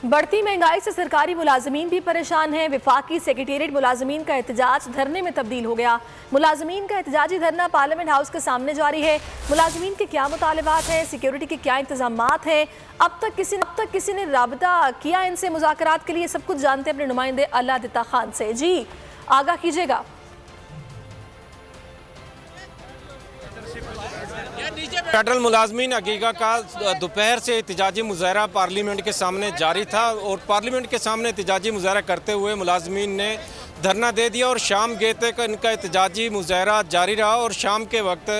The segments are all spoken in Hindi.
बढ़ती महंगाई से सरकारी मुलाजमीन भी परेशान हैं। विफाकी सेक्रेटेरिएट मुलाजमीन का एहतजाज धरने में तब्दील हो गया। मुलाजमीन का एहतजाजी धरना पार्लियामेंट हाउस के सामने जारी है। मुलाजमीन के क्या मुतालबात हैं, सिक्योरिटी के क्या इंतजामात हैं, अब तक किसी ने राबता किया इनसे मुज़ाकरात के लिए, सब कुछ जानते हैं अपने नुमाइंदे अल्लाह दिता खान से। जी आगाह कीजिएगा। फेडरल मुलाजमीन हकीका का दोपहर से एहतजाजी मुजाहरा पार्लियामेंट के सामने जारी था और पार्लियामेंट के सामने एहतजाजी मुजाहरा करते हुए मुलाजमीन ने धरना दे दिया और शाम गए तक इनका एहतजाजी मुजाहरा जारी रहा। और शाम के वक्त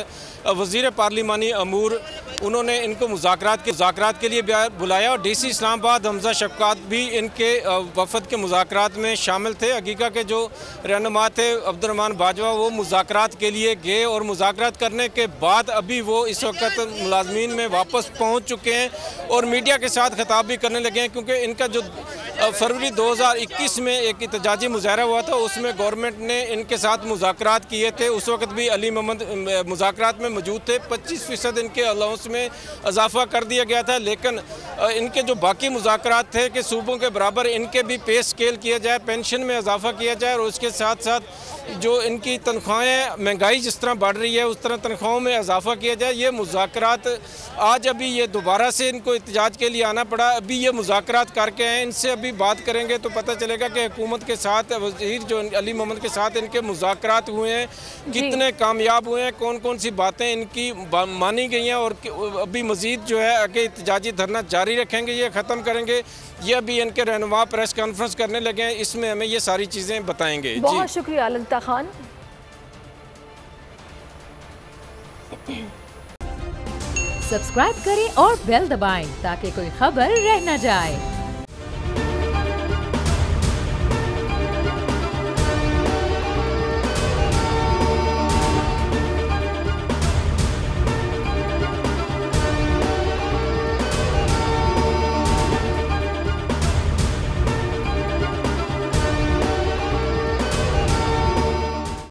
वज़ीर पार्लिमानी अमूर उन्होंने इनको मुज़ाकरात के लिए बुलाया और डीसी इस्लामाबाद हमजा शफकात भी इनके वफद के मुज़ाकरात में शामिल थे। हकीका के जो रहनुमा थे अब्दुर्रहमान बाजवा वो मुज़ाकरात के लिए गए और मुज़ाकरात करने के बाद अभी वो इस वक्त मुलाजमीन में वापस पहुँच चुके हैं और मीडिया के साथ खिताब भी करने लगे हैं, क्योंकि इनका जो फरवरी 2021 में एक एहतजाजी मुजाहरा हुआ था उसमें गवर्नमेंट ने इनके साथ मुज़ाकरात किए थे। उस वक्त भी अली मोहम्मद मुज़ाकरात में मौजूद थे। 25% इनके अलाउंस में इजाफा कर दिया गया था, लेकिन इनके जो बाकी मुज़ाकरात थे कि सूबों के बराबर इनके भी पे स्केल किया जाए, पेंशन में इजाफा किया जाए और उसके साथ साथ जो इनकी तनख्वाहें, महंगाई जिस तरह बढ़ रही है उस तरह तनख्वाहों में इजाफा किया जाए। ये मुज़ाकरात आज अभी ये दोबारा से इनको एहतजाज के लिए आना पड़ा। अभी ये मुज़ाकरात करके हैं, इनसे अभी बात करेंगे तो पता चलेगा कि हुकूमत के साथ वज़ीर जो अली मोहम्मद के साथ इनके मुज़ाकरात हुए हैं, कितने कामयाब हुए हैं, कौन कौन सी बातें इनकी मानी गई हैं और अभी मज़ीद जो है आगे एहतजाजी धरना जारी रखेंगे, ये ख़त्म करेंगे। ये अभी इनके रहनुमा प्रेस कॉन्फ्रेंस करने लगे हैं, इसमें हमें ये सारी चीज़ें बताएंगे। बहुत शुक्रिया अल्लाह खान। सब्सक्राइब करें और बेल दबाएं ताकि कोई खबर रह न जाए।